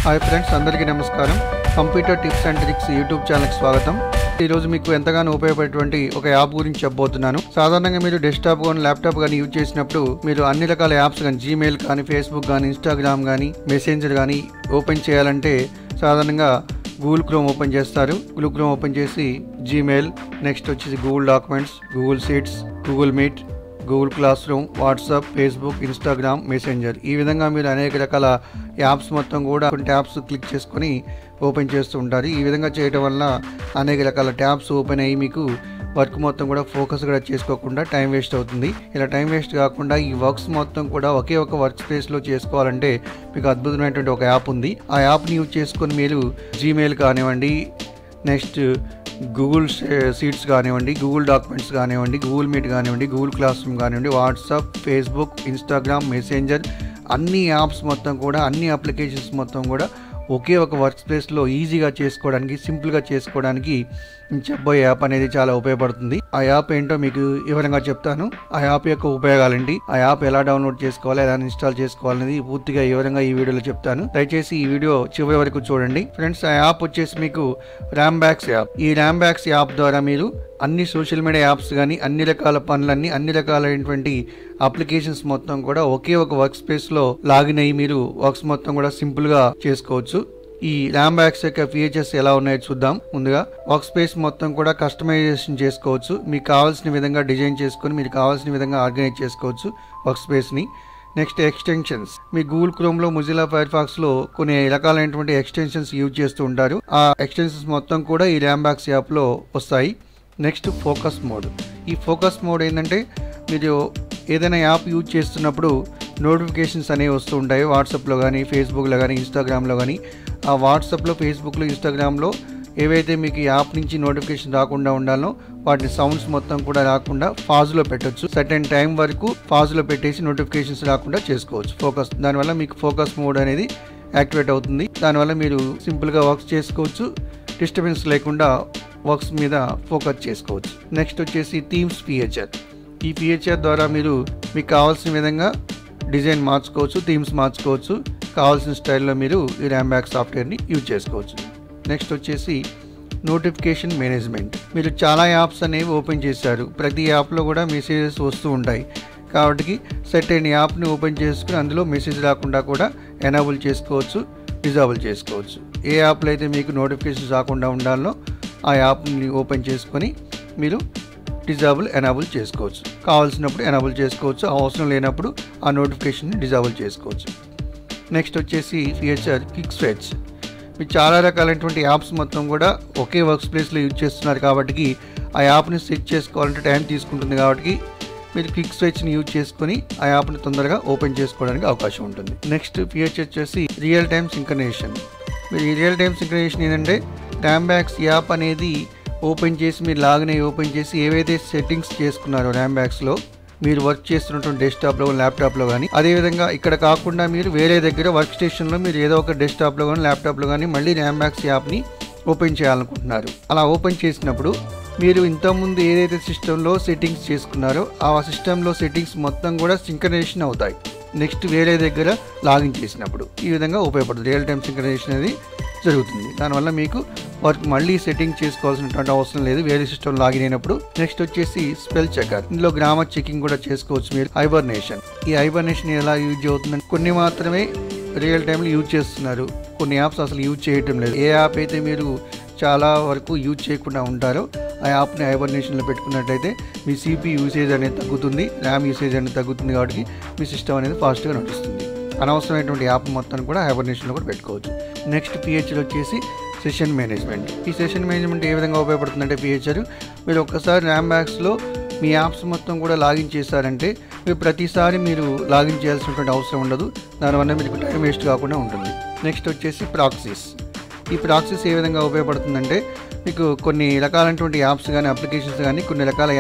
Hi friends, అందరికీ నమస్కారం. Computer tips and tricks YouTube ఛానల్కి స్వాగతం. ఈరోజు మీకు ఎంతగానో ఉపయోగపడేటువంటి ఒక యాప్ గురించి చెప్పబోతున్నాను. సాధారణంగా మీరు డెస్క్టాప్ కానీ ల్యాప్టాప్ కానీ యూజ్ చేసినప్పుడు మీరు అన్ని రకాల యాప్స్ కానీ జీమెయిల్ కానీ ఫేస్బుక్ కానీ ఇన్స్టాగ్రామ్ కానీ మెసెంజర్ కానీ ఓపెన్ చేయాలంటే సాధారణంగా గూగుల్ క్రోమ్ ఓపెన్ చేస్తారు. గూగుల్ క్రోమ్ ఓపెన్ చేసి జీమెయిల్, నెక్స్ట్ వచ్చేసి Google documents, Google sheets, Google meet, Google class room, WhatsApp, Facebook, Instagram, messenger, ఈ విధంగా మీరు అనేక రకాల యాప్స్ మొత్తం కూడా కొన్ని ట్యాబ్స్ క్లిక్ చేసుకొని ఓపెన్ చేస్తూ ఉంటారు. ఈ విధంగా చేయడం వల్ల అనేక రకాల ట్యాబ్స్ ఓపెన్ అయ్యి మీకు వర్క్ మొత్తం కూడా ఫోకస్ కూడా చేసుకోకుండా టైం వేస్ట్ అవుతుంది. ఇలా టైం వేస్ట్ కాకుండా ఈ వర్క్స్ మొత్తం కూడా ఒకే ఒక వర్క్ స్పేస్లో చేసుకోవాలంటే మీకు అద్భుతమైనటువంటి ఒక యాప్ ఉంది. ఆ యాప్ని యూజ్ చేసుకొని మీరు జీమెయిల్ కానివ్వండి, నెక్స్ట్ గూగుల్ షీట్స్ కానివ్వండి, గూగుల్ డాక్యుమెంట్స్ కానివ్వండి, గూగుల్ మీట్ కానివ్వండి, గూగుల్ క్లాస్ రూమ్ కానివ్వండి, వాట్సాప్, ఫేస్బుక్, ఇన్స్టాగ్రామ్, మెసెంజర్, అన్ని యాప్స్ మొత్తం కూడా అన్ని అప్లికేషన్స్ మొత్తం కూడా ఒకే ఒక వర్క్ స్పేస్లో ఈజీగా చేసుకోవడానికి, సింపుల్గా చేసుకోవడానికి చెప్పబోయే యాప్ అనేది చాలా ఉపయోగపడుతుంది. ఆ యాప్ ఏంటో మీకు వివరంగా చెప్తాను. ఆ యాప్ యొక్క ఉపయోగాలేంటి, ఆ యాప్ ఎలా డౌన్లోడ్ చేసుకోవాలి, ఎలా ఇన్స్టాల్ చేసుకోవాలనేది పూర్తిగా వివరంగా ఈ వీడియోలో చెప్తాను. దయచేసి ఈ వీడియో చివరి వరకు చూడండి. ఫ్రెండ్స్, ఆ యాప్ వచ్చేసి మీకు ర్యాంబ్యాక్స్ యాప్. ఈ ర్యాంబ్యాక్స్ యాప్ ద్వారా మీరు అన్ని సోషల్ మీడియా యాప్స్ కానీ అన్ని రకాల పనులన్నీ అన్ని రకాలైనటువంటి అప్లికేషన్స్ మొత్తం కూడా ఒకే ఒక వర్క్ స్పేస్లో లాగిన్ అయ్యి మీరు వర్క్స్ మొత్తం కూడా సింపుల్గా చేసుకోవచ్చు. ఈ ర్యాంబ్యాక్స్ యొక్క ఫీచర్స్ ఎలా ఉన్నాయో చూద్దాం. ముందుగా వర్క్ స్పేస్ మొత్తం కూడా కస్టమైజేషన్ చేసుకోవచ్చు. మీకు కావాల్సిన విధంగా డిజైన్ చేసుకొని మీరు కావాల్సిన విధంగా ఆర్గనైజ్ చేసుకోవచ్చు వర్క్ స్పేస్ని. Next extensions. మీ గూగుల్ క్రోమ్లో, మొజిల్లా ఫైర్ ఫాక్స్లో కొన్ని రకాలైనటువంటి ఎక్స్టెన్షన్స్ యూజ్ చేస్తూ ఉంటారు. ఆ ఎక్స్టెన్షన్స్ మొత్తం కూడా ఈ ర్యాంబ్యాక్స్ యాప్లో వస్తాయి. Next focus mode. ఈ ఫోకస్ మోడ్ ఏంటంటే మీరు ఏదైనా యాప్ యూజ్ చేస్తున్నప్పుడు నోటిఫికేషన్స్ అనేవి వస్తూ ఉంటాయి. వాట్సాప్లో కానీ, ఫేస్బుక్లో కానీ, ఇన్స్టాగ్రామ్లో కానీ. ఆ వాట్సాప్లో, ఫేస్బుక్లో, ఇన్స్టాగ్రామ్లో ఏవైతే మీకు యాప్ నుంచి నోటిఫికేషన్ రాకుండా ఉండాలో వాటి సౌండ్స్ మొత్తం కూడా రాకుండా ఫాజ్లో పెట్టచ్చు. సర్టెన్ టైం వరకు ఫాజ్లో పెట్టేసి నోటిఫికేషన్స్ రాకుండా చేసుకోవచ్చు ఫోకస్. దానివల్ల మీకు ఫోకస్ మోడ్ అనేది యాక్టివేట్ అవుతుంది. దానివల్ల మీరు సింపుల్గా వర్క్స్ చేసుకోవచ్చు, డిస్టర్బెన్స్ లేకుండా వర్క్స్ మీద ఫోకస్ చేసుకోవచ్చు. నెక్స్ట్ వచ్చేసి థీమ్స్ ఫీచర్. ఈ ఫీచర్ ద్వారా మీరు మీకు కావాల్సిన విధంగా డిజైన్ మార్చుకోవచ్చు, థీమ్స్ మార్చుకోవచ్చు. కావాల్సిన స్టైల్లో మీరు ఈ ర్యాంబ్యాక్స్ సాఫ్ట్వేర్ని యూజ్ చేసుకోవచ్చు. నెక్స్ట్ వచ్చేసి నోటిఫికేషన్ మేనేజ్మెంట్. మీరు చాలా యాప్స్ అనేవి ఓపెన్ చేశారు. ప్రతి యాప్లో కూడా మెసేజెస్ వస్తూ ఉంటాయి. కాబట్టి సెర్టైన్ యాప్ని ఓపెన్ చేసుకుని అందులో మెసేజ్ రాకుండా కూడా ఎనేబుల్ చేసుకోవచ్చు, డిజేబుల్ చేసుకోవచ్చు. ఏ యాప్లో అయితే మీకు నోటిఫికేషన్స్ రాకుండా ఉండాలో ఆ యాప్ని ఓపెన్ చేసుకొని మీరు డిజేబుల్, ఎనేబుల్ చేసుకోవచ్చు. కావాల్సినప్పుడు ఎనేబుల్ చేసుకోవచ్చు, అవసరం లేనప్పుడు ఆ నోటిఫికేషన్ని డిజేబుల్ చేసుకోవచ్చు. నెక్స్ట్ వచ్చేసి ఫీచర్ క్విక్ స్విచ్. మీరు చాలా రకాలైనటువంటి యాప్స్ మొత్తం కూడా ఒకే వర్క్ స్పేస్లో యూజ్ చేస్తున్నారు కాబట్టి ఆ యాప్ని స్విచ్ చేసుకోవాలంటే టైం తీసుకుంటుంది. కాబట్టి మీరు క్విక్ స్విచ్ని యూజ్ చేసుకొని ఆ యాప్ని తొందరగా ఓపెన్ చేసుకోవడానికి అవకాశం ఉంటుంది. నెక్స్ట్ ఫీచర్ వచ్చేసి రియల్ టైమ్ సింక్రనైజేషన్. మీరు ఈ రియల్ టైమ్ సింక్రనైజేషన్ ఏంటంటే ర్యాంబ్యాక్స్ యాప్ అనేది ఓపెన్ చేసి మీరు లాగిన్ అయ్యి ఓపెన్ చేసి ఏవైతే సెట్టింగ్స్ చేసుకున్నారో ర్యాంబ్యాక్స్లో మీరు వర్క్ చేస్తున్నటువంటి డెస్క్టాప్లో, ల్యాప్టాప్లో కానీ, అదేవిధంగా ఇక్కడ కాకుండా మీరు వేరే దగ్గర వర్క్ స్టేషన్లో మీరు ఏదో ఒక డెస్క్టాప్లో కానీ, ల్యాప్టాప్లో కానీ మళ్ళీ ర్యాంబ్యాక్స్ యాప్ని ఓపెన్ చేయాలనుకుంటున్నారు. అలా ఓపెన్ చేసినప్పుడు మీరు ఇంతకుముందు ఏదైతే సిస్టంలో సెట్టింగ్స్ చేసుకున్నారో ఆ సిస్టంలో సెట్టింగ్స్ మొత్తం కూడా సింక్రనైజేషన్ అవుతాయి నెక్స్ట్ వేరే దగ్గర లాగిన్ చేసినప్పుడు. ఈ విధంగా ఉపయోగపడుతుంది. రియల్ టైమ్ సింక్రనైజేషన్ అనేది జరుగుతుంది. దానివల్ల మీకు వర్క్ మళ్ళీ సెట్టింగ్ చేసుకోవాల్సినటువంటి అవసరం లేదు వేరే సిస్టమ్ లాగిన్ అయినప్పుడు. నెక్స్ట్ వచ్చేసి స్పెల్ చెకర్. ఇందులో గ్రామర్ చెకింగ్ కూడా చేసుకోవచ్చు మీరు. హైబర్నేషన్. ఈ హైబర్నేషన్ ఎలా యూజ్ అవుతుందంటే కొన్ని మాత్రమే రియల్ టైంలో యూజ్ చేస్తున్నారు, కొన్ని యాప్స్ అసలు యూజ్ చేయటం లేదు. ఏ యాప్ అయితే మీరు చాలా వరకు యూజ్ చేయకుండా ఉంటారో ఆ యాప్ని హైబర్నేషన్లో పెట్టుకున్నట్లయితే మీ సిపి యూసేజ్ అనేది తగ్గుతుంది, ర్యామ్ యూసేజ్ అనేది తగ్గుతుంది. కాబట్టి మీ సిస్టమ్ అనేది ఫాస్ట్గా నడుస్తుంది. అనవసరమైనటువంటి యాప్ మొత్తాన్ని కూడా హైబర్నేషన్లో కూడా పెట్టుకోవచ్చు. నెక్స్ట్ ఫీచర్ వచ్చేసి సెషన్ మేనేజ్మెంట్. ఈ సెషన్ మేనేజ్మెంట్ ఏ విధంగా ఉపయోగపడుతుందంటే ఫీచర్ మీరు ఒక్కసారి ర్యాంబ్యాక్స్లో మీ యాప్స్ మొత్తం కూడా లాగిన్ చేశారంటే మీరు ప్రతిసారి మీరు లాగిన్ చేయాల్సినటువంటి అవసరం ఉండదు. దానివల్ల మీకు టైం వేస్ట్ కాకుండా ఉంటుంది. నెక్స్ట్ వచ్చేసి ప్రాక్సీస్. ఈ ప్రాక్సీస్ ఏ విధంగా ఉపయోగపడుతుందంటే మీకు కొన్ని రకాలైనటువంటి యాప్స్ కానీ, అప్లికేషన్స్ కానీ కొన్ని రకాల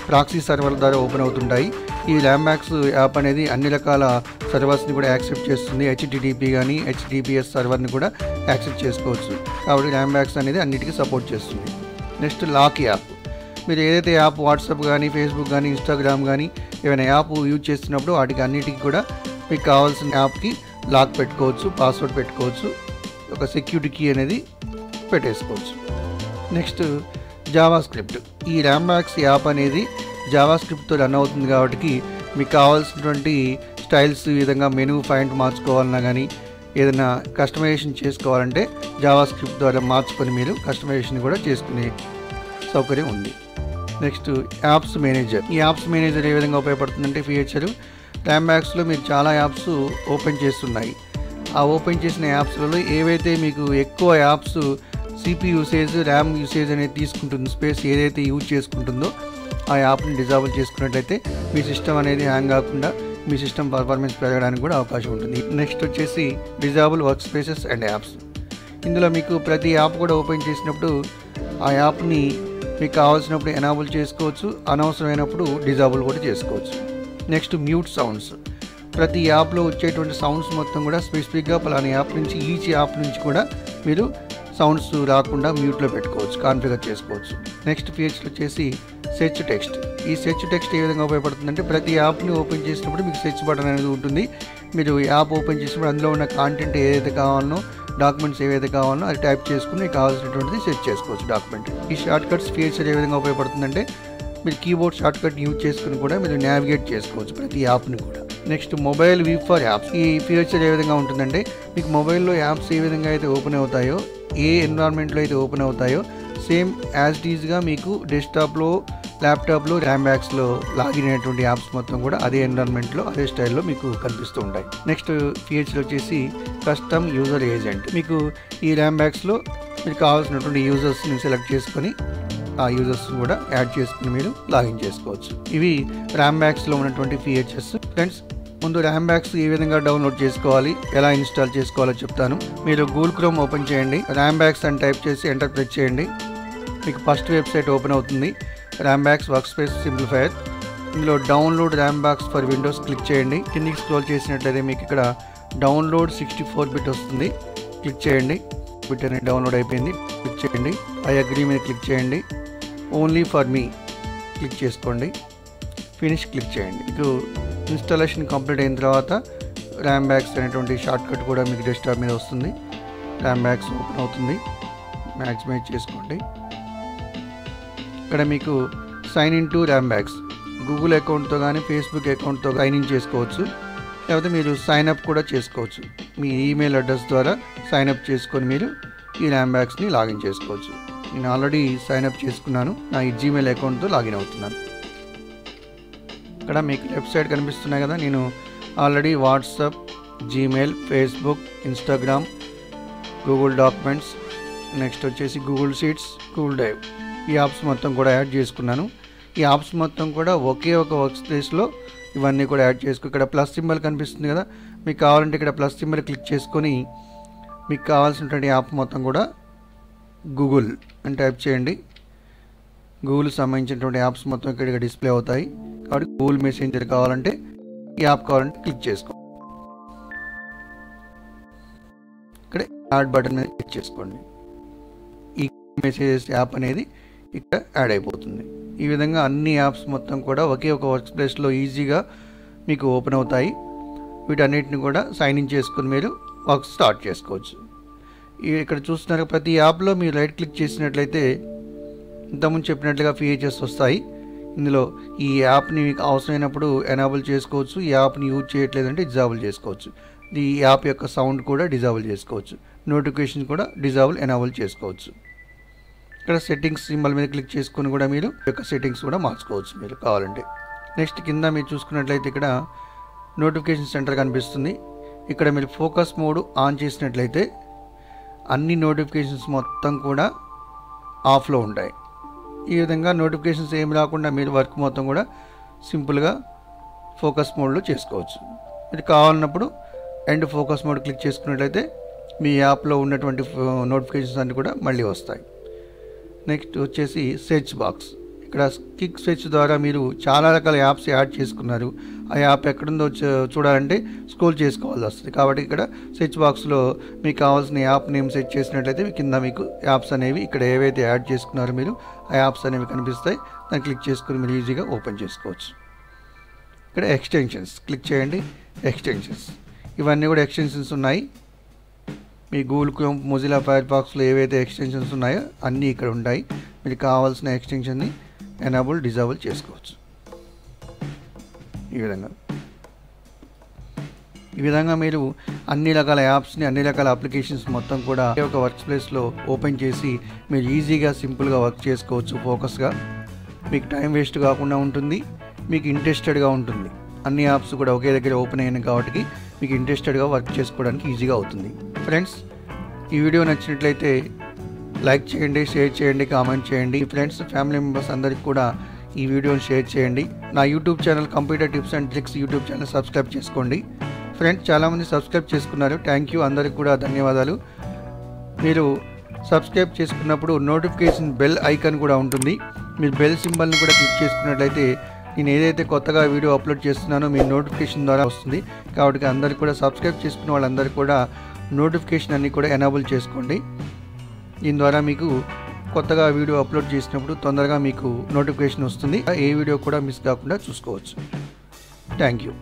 ప్రాక్సీ సర్వర్ల ద్వారా ఓపెన్ అవుతుంటాయి. ఈ ర్యాంబ్యాక్స్ యాప్ అనేది అన్ని రకాల సర్వర్స్ని కూడా యాక్సెప్ట్ చేస్తుంది. HTTP కానీ, HTTPS సర్వర్ని కూడా యాక్సెప్ట్ చేసుకోవచ్చు. కాబట్టి ర్యాంబ్యాక్స్ అనేది అన్నిటికీ సపోర్ట్ చేస్తుంది. Next lock app. మీరు ఏదైతే యాప్ వాట్సాప్ కానీ, ఫేస్బుక్ కానీ, ఇన్స్టాగ్రామ్ కానీ ఏమైనా యాప్ యూజ్ చేస్తున్నప్పుడు వాటికి అన్నిటికీ కూడా మీకు కావాల్సిన యాప్కి లాక్ పెట్టుకోవచ్చు, పాస్వర్డ్ పెట్టుకోవచ్చు. ఒక సెక్యూరిటీ కీ అనేది పెట్టేసుకోవచ్చు. Next Java script. ఈ ర్యాంబాక్స్ యాప్ అనేది జావా స్క్రిప్ట్తో రన్ అవుతుంది కాబట్టి మీకు కావాల్సినటువంటి స్టైల్స్, ఈ విధంగా మెనూ పాయింట్ మార్చుకోవాలన్నా కానీ ఏదైనా కస్టమైజేషన్ చేసుకోవాలంటే జావా స్క్రిప్ట్ ద్వారా మార్చుకొని మీరు కస్టమైజేషన్ కూడా చేసుకునే సౌకర్యం ఉంది. Next apps manager. ఈ యాప్స్ మేనేజర్ ఏ విధంగా ఉపయోగపడుతుందంటే ఫీచర్ ర్యాంబాక్స్లో మీరు చాలా యాప్స్ ఓపెన్ చేస్తున్నాయి. ఆ ఓపెన్ చేసిన యాప్స్లలో ఏవైతే మీకు ఎక్కువ apps CP usage, RAM usage అనేది తీసుకుంటుంది, స్పేస్ ఏదైతే యూజ్ చేసుకుంటుందో ఆ యాప్ని డిజాబుల్ చేసుకున్నట్లయితే మీ సిస్టమ్ అనేది హ్యాంగ్ కాకుండా మీ సిస్టమ్ పర్ఫార్మెన్స్ పెరగడానికి కూడా అవకాశం ఉంటుంది. నెక్స్ట్ వచ్చేసి డిజాబుల్ వర్క్ స్పేసెస్ అండ్ యాప్స్. ఇందులో మీకు ప్రతి యాప్ కూడా ఓపెన్ చేసినప్పుడు ఆ యాప్ని మీకు కావాల్సినప్పుడు ఎనాబుల్ చేసుకోవచ్చు, అనవసరమైనప్పుడు డిజాబుల్ కూడా చేసుకోవచ్చు. Next mute sounds. ప్రతి యాప్లో వచ్చేటువంటి సౌండ్స్ మొత్తం కూడా స్పెసిఫిక్గా పలానా యాప్ నుంచి, ఈచ్ యాప్ నుంచి కూడా మీరు సౌండ్స్ రాకుండా మ్యూట్లో పెట్టుకోవచ్చు, కాన్ఫిగర్ చేసుకోవచ్చు. నెక్స్ట్ ఫీచర్ వచ్చేసి సెర్చ్ టెక్స్ట్. ఈ సెర్చ్ టెక్స్ట్ ఏ విధంగా ఉపయోగపడుతుందంటే ప్రతి యాప్ని ఓపెన్ చేసినప్పుడు మీకు సెర్చ్ బటన్ అనేది ఉంటుంది. మీరు యాప్ ఓపెన్ చేసినప్పుడు అందులో ఉన్న కాంటెంట్ ఏదైతే కావాలనో, డాక్యుమెంట్స్ ఏవైతే కావాలనో అది టైప్ చేసుకుని మీకు కావాల్సినటువంటిది సెర్చ్ చేసుకోవచ్చు డాక్యుమెంట్. ఈ షార్ట్ కట్స్ ఫీచర్ ఏ విధంగా ఉపయోగపడుతుందంటే మీరు కీబోర్డ్ షార్ట్ కట్ యూజ్ చేసుకుని కూడా మీరు నావిగేట్ చేసుకోవచ్చు ప్రతి యాప్ని కూడా. Next mobile view for apps. ఈ ఫీచర్ ఏ విధంగా ఉంటుందంటే మీకు మొబైల్లో యాప్స్ ఏ విధంగా అయితే ఓపెన్ అవుతాయో, ఏ ఎన్విరాన్మెంట్లో అయితే ఓపెన్ అవుతాయో సేమ్ యాజ్ ఇట్ ఈజ్గా మీకు డెస్క్టాప్లో, ల్యాప్టాప్లో, ర్యాంబాక్స్లో లాగిన్ అయినటువంటి యాప్స్ మొత్తం కూడా అదే ఎన్విరాన్మెంట్లో, అదే స్టైల్లో మీకు కనిపిస్తూ ఉంటాయి. నెక్స్ట్ ఫీచర్ వచ్చేసి కస్టమ్ యూజర్ ఏజెంట్. మీకు ఈ ర్యాంబాక్స్లో మీకు కావాల్సినటువంటి యూజర్స్ని సెలెక్ట్ చేసుకొని ఆ యూజర్స్ని కూడా యాడ్ చేసుకుని మీరు లాగిన్ చేసుకోవచ్చు. ఇవి ర్యాంబాక్స్లో ఉన్నటువంటి ఫీచర్స్. ఫ్రెండ్స్, ముందు ర్యాంబాక్స్ ఏ విధంగా డౌన్లోడ్ చేసుకోవాలి, ఎలా ఇన్స్టాల్ చేసుకోవాలో చెప్తాను. మీరు గూగుల్ క్రోమ్ ఓపెన్ చేయండి, ర్యాంబాక్స్ అని టైప్ చేసి ఎంటర్ ప్రెస్ చేయండి. మీకు ఫస్ట్ వెబ్సైట్ ఓపెన్ అవుతుంది, ర్యాంబాక్స్ వర్క్ స్పేస్ సింప్లిఫైయర్. ఇందులో download Rambox for Windows click చేయండి. కిందికి స్క్రోల్ చేసినట్లయితే మీకు ఇక్కడ డౌన్లోడ్ 64 బిట్ వస్తుంది, క్లిక్ చేయండి. బిట్ అనేది డౌన్లోడ్ అయిపోయింది, క్లిక్ చేయండి. ఐ అగ్రీ మీద క్లిక్ చేయండి. ఓన్లీ ఫర్ మీ క్లిక్ చేసుకోండి, ఫినిష్ క్లిక్ చేయండి. మీకు ఇన్స్టాలేషన్ కంప్లీట్ అయిన తర్వాత ర్యాంబాక్స్ అనేటువంటి షార్ట్ కట్ కూడా మీకు డెస్క్టాప్ మీద వస్తుంది. ర్యాంబాక్స్ ఓపెన్ అవుతుంది, మ్యాక్సిమైజ్ చేసుకోండి. ఇక్కడ మీకు సైన్ ఇన్ టు ర్యాంబాక్స్, గూగుల్ అకౌంట్తో కానీ ఫేస్బుక్ అకౌంట్తో సైన్ ఇన్ చేసుకోవచ్చు, లేకపోతే మీరు సైన్ అప్ కూడా చేసుకోవచ్చు. మీ ఈమెయిల్ అడ్రస్ ద్వారా సైన్ అప్ చేసుకొని మీరు ఈ ర్యాంబాక్స్ని లాగిన్ చేసుకోవచ్చు. నేను ఆల్రెడీ సైన్ అప్ చేసుకున్నాను, నా ఈ జీమెయిల్ అకౌంట్తో లాగిన్ అవుతున్నాను. ఇక్కడ మీకు లెఫ్ట్ సైడ్ కనిపిస్తున్నాయి కదా, నేను already WhatsApp, Gmail, Facebook, Instagram, Google documents, next వచ్చేసి గూగుల్ షీట్స్, గూగుల్ డ్రైవ్, ఈ యాప్స్ మొత్తం కూడా యాడ్ చేసుకున్నాను. ఈ యాప్స్ మొత్తం కూడా ఒకే ఒక వర్క్ స్పేస్లో ఇవన్నీ కూడా యాడ్ చేసుకో. ఇక్కడ ప్లస్ సింబల్ కనిపిస్తుంది కదా, మీకు కావాలంటే ఇక్కడ ప్లస్ సింబల్ క్లిక్ చేసుకొని మీకు కావాల్సినటువంటి యాప్ మొత్తం కూడా గూగుల్ అని టైప్ చేయండి. గూగుల్కి సంబంధించినటువంటి యాప్స్ మొత్తం ఇక్కడ డిస్ప్లే అవుతాయి. కాబట్టి గూగుల్ మెసెంజర్ కావాలంటే, ఈ యాప్ కావాలంటే క్లిక్ చేసుకోండి. ఇక్కడ యాడ్ బటన్ మీద క్లిక్ చేసుకోండి. ఈ మెసేజెస్ యాప్ అనేది ఇక్కడ యాడ్ అయిపోతుంది. ఈ విధంగా అన్ని యాప్స్ మొత్తం కూడా ఒకే ఒక వర్క్ ప్లేస్లో ఈజీగా మీకు ఓపెన్ అవుతాయి. వీటన్నిటిని కూడా సైన్ ఇన్ చేసుకుని మీరు వర్క్ స్టార్ట్ చేసుకోవచ్చు. ఇక్కడ చూస్తున్నారు ప్రతి యాప్లో మీరు రైట్ క్లిక్ చేసినట్లయితే ఇంతకుముందు చెప్పినట్లుగా ఫీచర్స్ వస్తాయి. ఇందులో ఈ యాప్ని మీకు అవసరమైనప్పుడు ఎనాబుల్ చేసుకోవచ్చు, ఈ యాప్ని యూజ్ చేయట్లేదంటే డిజాబుల్ చేసుకోవచ్చు. ఈ యాప్ యొక్క సౌండ్ కూడా డిజాబుల్ చేసుకోవచ్చు, నోటిఫికేషన్ కూడా డిజాబుల్ ఎనాబుల్ చేసుకోవచ్చు. ఇక్కడ సెట్టింగ్స్ సింబల్ మీద క్లిక్ చేసుకుని కూడా మీరు యొక్క సెట్టింగ్స్ కూడా మార్చుకోవచ్చు మీరు కావాలంటే. నెక్స్ట్ కింద మీరు చూసుకున్నట్లయితే ఇక్కడ నోటిఫికేషన్ సెంటర్ కనిపిస్తుంది. ఇక్కడ మీరు ఫోకస్ మోడ్ ఆన్ చేసినట్లయితే అన్ని నోటిఫికేషన్స్ మొత్తం కూడా ఆఫ్లో ఉంటాయి. ఈ విధంగా నోటిఫికేషన్స్ ఏమి రాకుండా మీరు వర్క్ మొత్తం కూడా సింపుల్గా ఫోకస్ మోడ్లో చేసుకోవచ్చు. మీరు కావాలన్నప్పుడు ఎండ్ ఫోకస్ మోడ్ క్లిక్ చేసుకున్నట్లయితే మీ యాప్లో ఉన్నటువంటి నోటిఫికేషన్స్ అన్నీ కూడా మళ్ళీ వస్తాయి. నెక్స్ట్ వచ్చేసి సెర్చ్ బాక్స్. ఇక్కడ క్విక్ సెర్చ్ ద్వారా మీరు చాలా రకాల యాప్స్ యాడ్ చేసుకున్నారు. ఆ యాప్ ఎక్కడుందో చూడాలంటే స్క్రోల్ చేసుకోవాల్సి వస్తుంది. కాబట్టి ఇక్కడ సెర్చ్ బాక్స్లో మీకు కావాల్సిన యాప్ నేమ్ సెర్చ్ చేసినట్లయితే కింద మీకు యాప్స్ అనేవి ఇక్కడ ఏవైతే యాడ్ చేసుకున్నారో మీరు ఆ యాప్స్ అనేవి కనిపిస్తాయి. దాన్ని క్లిక్ చేసుకుని మీరు ఈజీగా ఓపెన్ చేసుకోవచ్చు. ఇక్కడ ఎక్స్టెన్షన్స్ క్లిక్ చేయండి. ఎక్స్టెన్షన్స్ ఇవన్నీ కూడా ఎక్స్టెన్షన్స్ ఉన్నాయి. మీ గూగుల్ క్రోమ్, మొజిల్లా ఫైర్ ఫాక్స్లో ఏవైతే ఎక్స్టెన్షన్స్ ఉన్నాయో అన్నీ ఇక్కడ ఉంటాయి. మీకు కావాల్సిన ఎక్స్టెన్షన్ని ఎనేబుల్, డిజేబుల్ చేసుకోవచ్చు. ఈ విధంగా మీరు అన్ని రకాల యాప్స్ని, అన్ని రకాల అప్లికేషన్స్ మొత్తం కూడా ఒక వర్క్ ప్లేస్లో ఓపెన్ చేసి మీరు ఈజీగా, సింపుల్గా వర్క్ చేసుకోవచ్చు. ఫోకస్గా మీకు టైం వేస్ట్ కాకుండా ఉంటుంది, మీకు ఇంట్రెస్టెడ్గా ఉంటుంది. అన్ని యాప్స్ కూడా ఒకే దగ్గర ఓపెన్ అయినాయి కాబట్టి మీకు ఇంట్రెస్టెడ్గా వర్క్ చేసుకోవడానికి ఈజీగా అవుతుంది. ఫ్రెండ్స్, ఈ వీడియో నచ్చినట్లయితే లైక్ చేయండి, షేర్ చేయండి, కామెంట్ చేయండి. ఫ్రెండ్స్, ఫ్యామిలీ మెంబర్స్ అందరికీ కూడా ఈ వీడియోని షేర్ చేయండి. నా YouTube channel computer tips and tricks YouTube channel subscribe చేసుకోండి. ఫ్రెండ్స్, చాలామంది సబ్స్క్రైబ్ చేసుకున్నారు. థ్యాంక్ యూ, అందరికి కూడా ధన్యవాదాలు. మీరు సబ్స్క్రైబ్ చేసుకున్నప్పుడు నోటిఫికేషన్ బెల్ ఐకాన్ కూడా ఉంటుంది. మీరు బెల్ సింబల్ని కూడా క్లిక్ చేసుకున్నట్లయితే నేను ఏదైతే కొత్తగా వీడియో అప్లోడ్ చేస్తున్నానో మీ నోటిఫికేషన్ ద్వారా వస్తుంది. కాబట్టి అందరికి కూడా సబ్స్క్రైబ్ చేసుకున్న వాళ్ళందరికీ కూడా నోటిఫికేషన్ అన్నీ కూడా ఎనేబుల్ చేసుకోండి. దీని ద్వారా మీకు కొత్తగా వీడియో అప్లోడ్ చేసినప్పుడు తొందరగా మీకు నోటిఫికేషన్ వస్తుంది. ఏ వీడియో కూడా మిస్ కాకుండా చూసుకోవచ్చు. Thank you.